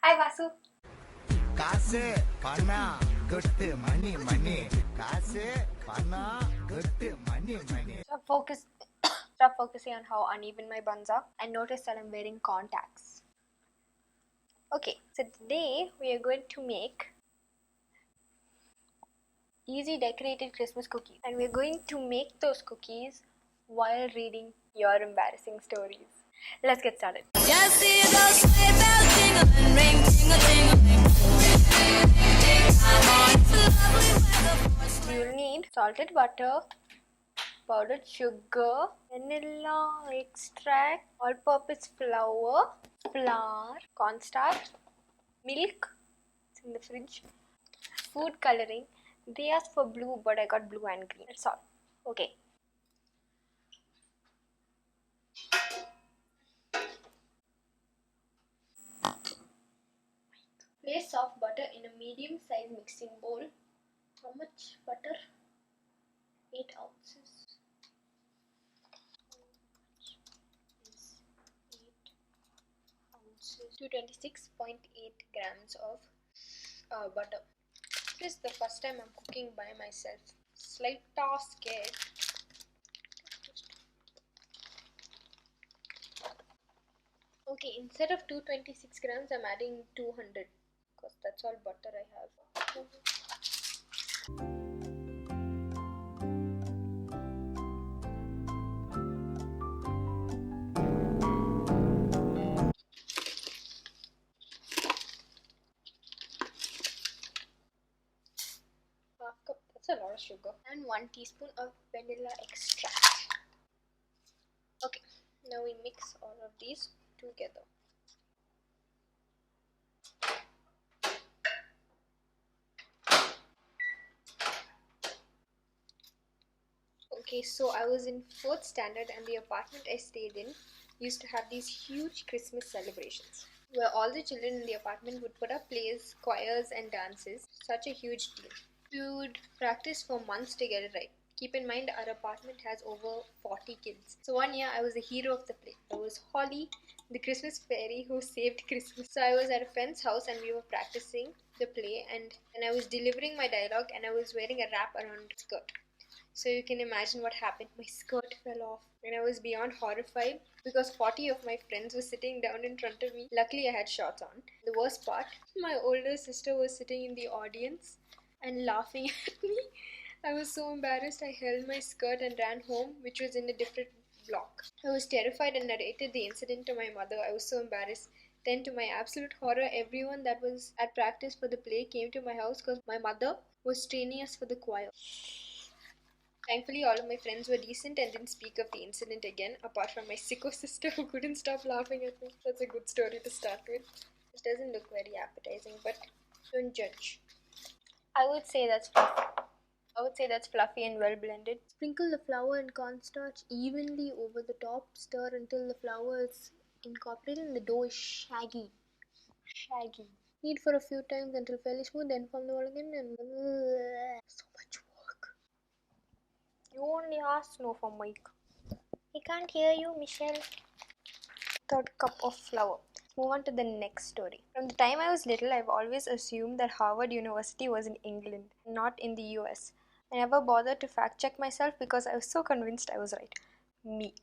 Hi Vasu. காசு பணம் கொட்டு மணி மணி காசு பணம் கொட்டு மணி மணி. Stop focusing on how uneven my buns are and notice that I'm wearing contacts. Okay, so today we are going to make easy decorated Christmas cookies, and we're going to make those cookies while reading your embarrassing stories. Let's get started. Just see those sleigh bells jingling, ring, tingle-tingling. You will need salted butter, powdered sugar, vanilla extract, all-purpose flour, cornstarch, milk, it's in the fridge, food coloring. They asked for blue, but I got blue and green. That's all. Okay. Place soft butter in a medium-sized mixing bowl. How much butter? 8 ounces. How much is 8 ounces? 226.8 grams of butter. This is the first time I'm cooking by myself. Slight scared. Okay, instead of 226 grams, I'm adding 200 because that's all butter I have. Half cup, that's a lot of sugar. And 1 teaspoon of vanilla extract. Okay, now we mix all of these together. Okay, so I was in 4th standard and the apartment I stayed in used to have these huge Christmas celebrations where all the children in the apartment would put up plays, choirs and dances. Such a huge deal. We would practice for months to get it right. Keep in mind our apartment has over 40 kids. So one year I was the hero of the play. I was Holly, the Christmas fairy who saved Christmas. So I was at a friend's house and we were practicing the play, and I was delivering my dialogue and I was wearing a wrap around my skirt. So you can imagine what happened. My skirt fell off and I was beyond horrified because 40 of my friends were sitting down in front of me. Luckily I had shorts on. The worst part, my older sister was sitting in the audience and laughing at me. I was so embarrassed. I held my skirt and ran home, which was in a different block. I was terrified and narrated the incident to my mother. I was so embarrassed. Then, to my absolute horror, everyone that was at practice for the play came to my house because my mother was training us for the choir. Thankfully, all of my friends were decent and didn't speak of the incident again, apart from my sicko sister who couldn't stop laughing at me. That's a good story to start with. This doesn't look very appetizing, but don't judge. I would say that's fluffy and well blended. Sprinkle the flour and cornstarch evenly over the top. Stir until the flour is incorporated and the dough is shaggy. Knead for a few times until fairly smooth, then form the ball again, and so much work. You only asked no for mic. I can't hear you, Michelle. 3rd cup of flour. Move on to the next story. From the time I was little, I've always assumed that Harvard University was in England, not in the US. I never bothered to fact check myself because I was so convinced I was right. Me.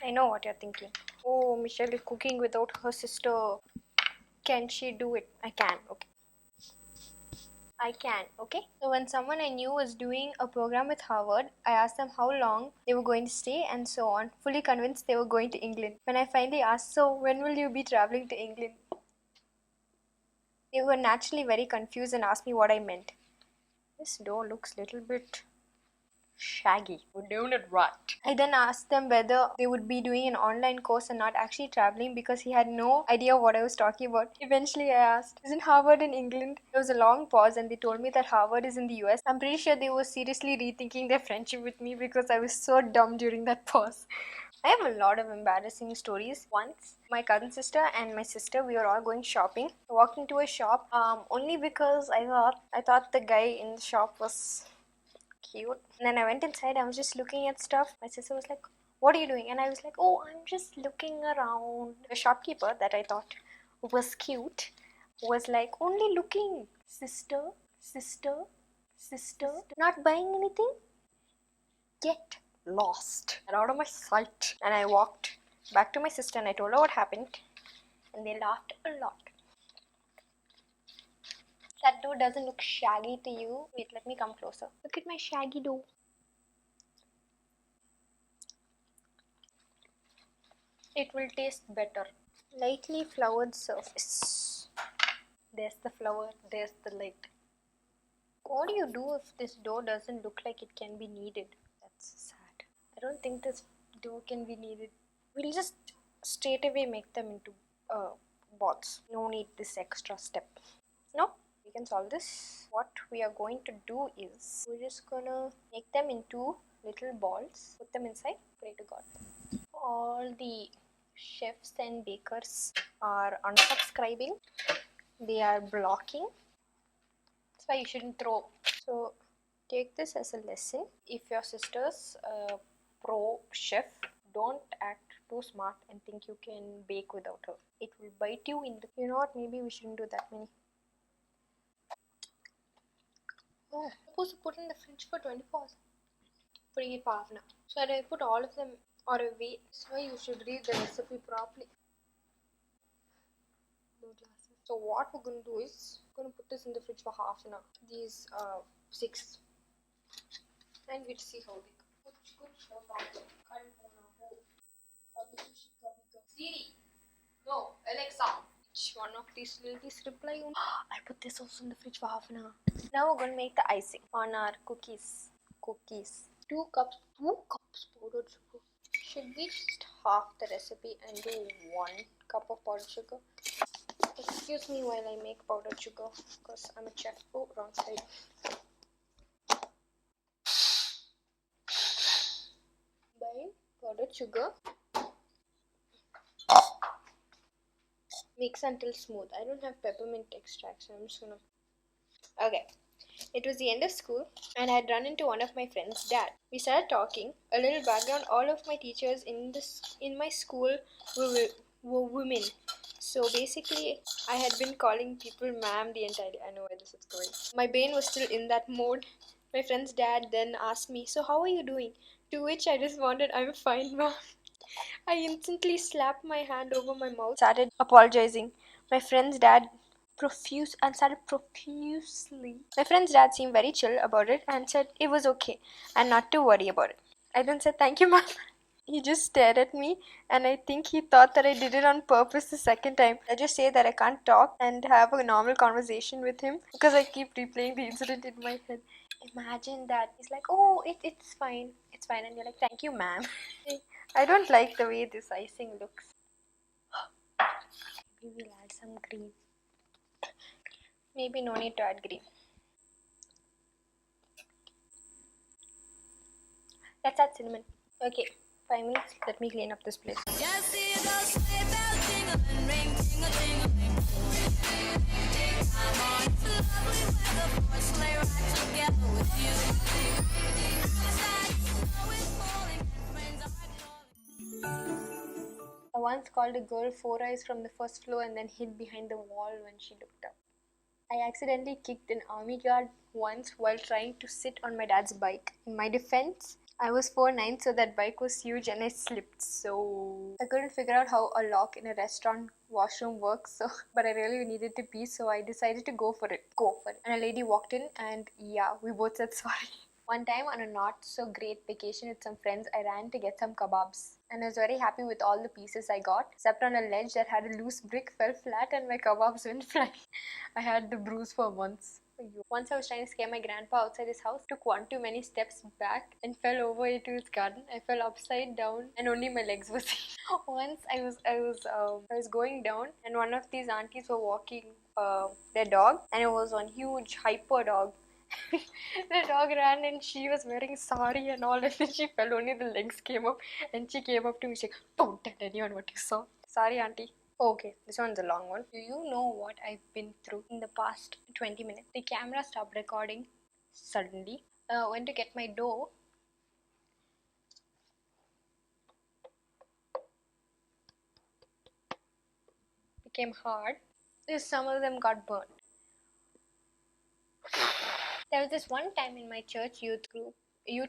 I know what you're thinking. Oh, Michelle is cooking without her sister. Can she do it? I can, okay? So when someone I knew was doing a program with Harvard, I asked them how long they were going to stay and so on, fully convinced they were going to England. When I finally asked, so when will you be traveling to England? They were naturally very confused and asked me what I meant. This dough looks a little bit shaggy. We're doing it right. I then asked them whether they would be doing an online course and not actually traveling because he had no idea what I was talking about. Eventually I asked, isn't Harvard in England? There was a long pause and they told me that Harvard is in the US. I'm pretty sure they were seriously rethinking their friendship with me because I was so dumb during that pause. I have a lot of embarrassing stories. Once, my cousin sister and my sister, we were all going shopping. I walked into a shop only because I thought the guy in the shop was cute. And then I went inside, I was just looking at stuff. My sister was like, what are you doing? And I was like, oh, I'm just looking around. The shopkeeper that I thought was cute was like only looking. Sister, sister, sister, not buying anything? Get lost. Get out of my sight. And I walked back to my sister and I told her what happened. And they laughed a lot. That dough doesn't look shaggy to you. Wait, let me come closer. Look at my shaggy dough. It will taste better. Lightly floured surface. There's the flour, there's the light. What do you do if this dough doesn't look like it can be kneaded? That's sad. I don't think this dough can be kneaded. We'll just straight away make them into balls. No need this extra step. No, we can solve this. What we are going to do is we're just gonna make them into little balls, put them inside, pray to God. All the chefs and bakers are unsubscribing. They are blocking. That's why you shouldn't throw. So take this as a lesson. If your sister's a pro chef, don't act too smart and think you can bake without her. It will bite you in the... You know what, maybe we shouldn't do that many. Oh, I'm supposed to put in the fridge for 24 hours. Putting it for half an hour. So I put all of them or a wait. That's why you should read the recipe properly. No glasses. So what we're going to do is we're going to put this in the fridge for half an hour. These 6. And we'll see how they go. Siri, no, Alexa. Which one of these ladies reply? I put this also in the fridge for half an hour. Now we're going to make the icing on our cookies. 2 cups powdered sugar. Should we just half the recipe and do 1 cup of powdered sugar? Excuse me while I make powdered sugar because I'm a chef. Oh, wrong side. By powdered sugar. Mix until smooth. I don't have peppermint extract, so I'm just gonna... Okay. It was the end of school and I had run into one of my friend's dad. We started talking. A little background, all of my teachers in my school were women. So basically, I had been calling people ma'am the entire day. I know where this is going. My brain was still in that mode. My friend's dad then asked me, so how are you doing? To which I responded, I'm fine, ma'am. I instantly slapped my hand over my mouth, started apologizing. My friend's dad started profusely. My friend's dad seemed very chill about it and said it was okay and not to worry about it. I then said, thank you, ma'am. He just stared at me and I think he thought that I did it on purpose the second time. I just say that I can't talk and have a normal conversation with him because I keep replaying the incident in my head. Imagine that. He's like, oh, it's fine. It's fine. And you're like, thank you, ma'am. I don't like the way this icing looks. Maybe we'll add some green. Maybe no need to add green. Let's add cinnamon. Okay, 5 minutes. Let me clean up this place. Just see those sleigh bells jingling, ring, tingle, tingling. Come on, it's lovely weather for a sleigh ride together with you. Outside, snow is falling and friends are calling. I once called a girl 4 eyes from the first floor and then hid behind the wall when she looked up. I accidentally kicked an army guard once while trying to sit on my dad's bike. In my defense, I was 4'9", so that bike was huge and I slipped. So I couldn't figure out how a lock in a restaurant washroom works. But I really needed to pee, so I decided to go for it. And a lady walked in, and yeah, we both said sorry. One time on a not so great vacation with some friends, I ran to get some kebabs. And I was very happy with all the pieces I got, except on a ledge that had a loose brick fell flat and my kebabs went flying. I had the bruise for months. Once I was trying to scare my grandpa outside his house, took one too many steps back and fell over into his garden. I fell upside down and only my legs were seen. Once I was going down and one of these aunties were walking their dog, and it was one huge hyper dog. The dog ran and she was wearing sari and all, and then she fell, only the legs came up, and she came up to me, she's like, don't tell anyone what you saw. Sorry, auntie. Okay, this one's a long one. Do you know what I've been through in the past 20 minutes? The camera stopped recording suddenly. Went to get my dough. Became hard. Some of them got burnt. There was this one time in my church youth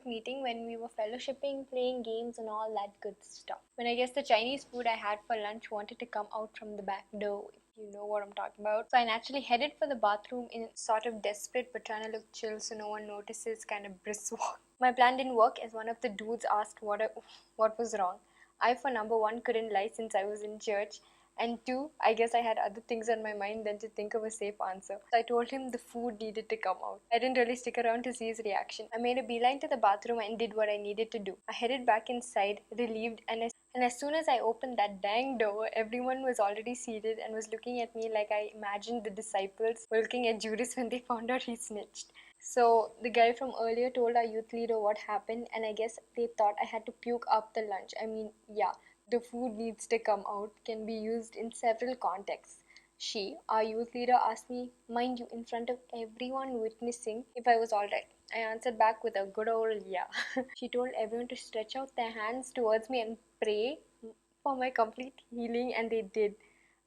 meeting when we were fellowshipping, playing games and all that good stuff. When I guess the Chinese food I had for lunch wanted to come out from the back door, if you know what I'm talking about. So I naturally headed for the bathroom in sort of desperate but trying to look chill so no one notices kind of brisk walk. My plan didn't work as one of the dudes asked what was wrong. I, for number one, couldn't lie since I was in church. And two, I guess I had other things on my mind than to think of a safe answer. So I told him the food needed to come out. I didn't really stick around to see his reaction. I made a beeline to the bathroom and did what I needed to do. I headed back inside, relieved, and as soon as I opened that dang door, everyone was already seated and was looking at me like I imagined the disciples were looking at Judas when they found out he snitched. So the guy from earlier told our youth leader what happened, and I guess they thought I had to puke up the lunch. I mean, yeah, the food needs to come out can be used in several contexts. She, our youth leader, asked me, mind you, in front of everyone witnessing, if I was alright. I answered back with a good old yeah. She told everyone to stretch out their hands towards me and pray for my complete healing, and they did.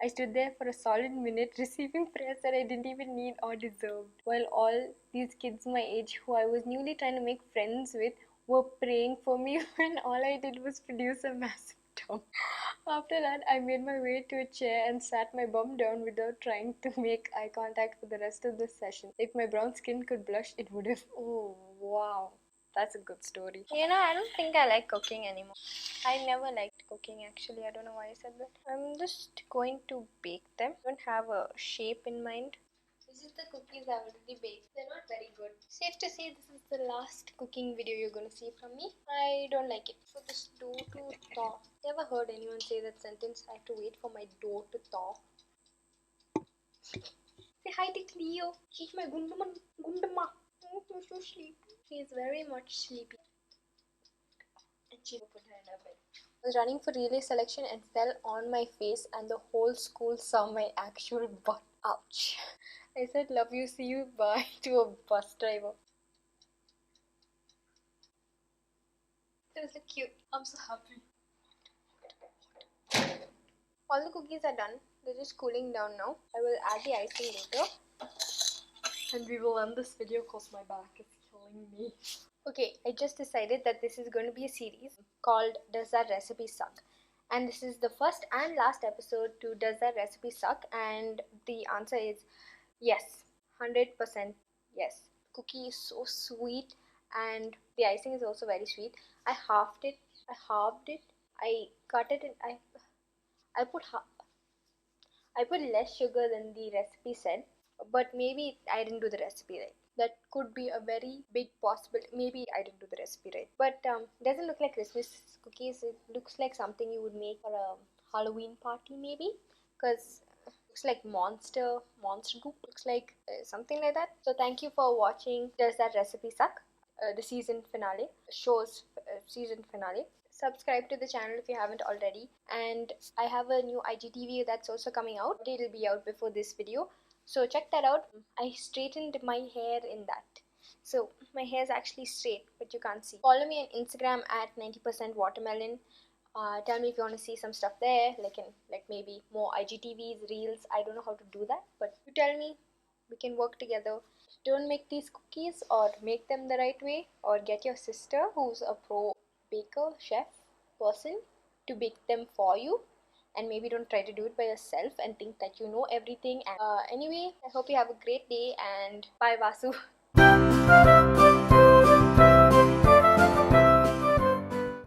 I stood there for a solid minute receiving prayers that I didn't even need or deserved, while all these kids my age who I was newly trying to make friends with were praying for me when all I did was produce a massive dump. After that, I made my way to a chair and sat my bum down without trying to make eye contact for the rest of the session. If my brown skin could blush, it would have. Oh, wow. That's a good story. I don't think I like cooking anymore. I never liked cooking actually. I don't know why I said that. I'm just going to bake them. I don't have a shape in mind. This is the cookies I already baked. They're not very good. Safe to say this is the last cooking video you're gonna see from me. I don't like it. So this dough to thaw. Never heard anyone say that sentence. I have to wait for my dough to thaw. Say hi to Cleo. She's my Gundama. Oh, she's so sleepy. She is very much sleepy. And she put her in her bed. I was running for relay selection and fell on my face, and the whole school saw my actual butt. Ouch. I said love you, see you, bye to a bus driver. It was so cute. I'm so happy. All the cookies are done. They're just cooling down now. I will add the icing later. And we will end this video because my back is killing me. Okay, I just decided that this is going to be a series called Does That Recipe Suck? And this is the first and last episode to Does That Recipe Suck? And the answer is yes, 100% yes. Cookie is so sweet and the icing is also very sweet. I halved it, I cut it and I put less sugar than the recipe said, but maybe I didn't do the recipe right. That could be a very big possibility. Maybe I didn't do the recipe right. But it doesn't look like Christmas cookies. It looks like something you would make for a Halloween party maybe. Because looks like monster soup. Looks like something like that. So thank you for watching Does That Recipe Suck? The season finale. Show's season finale. Subscribe to the channel if you haven't already. And I have a new IGTV that's also coming out. It'll be out before this video. So check that out. I straightened my hair in that. So my hair is actually straight, but you can't see. Follow me on Instagram at 90% watermelon. Tell me if you want to see some stuff there, like maybe more IGTVs, reels. I don't know how to do that, but you tell me. We can work together. Don't make these cookies or make them the right way, or get your sister who's a pro baker, chef person to bake them for you. And maybe don't try to do it by yourself and think that you know everything. And anyway, I hope you have a great day and bye Vasu.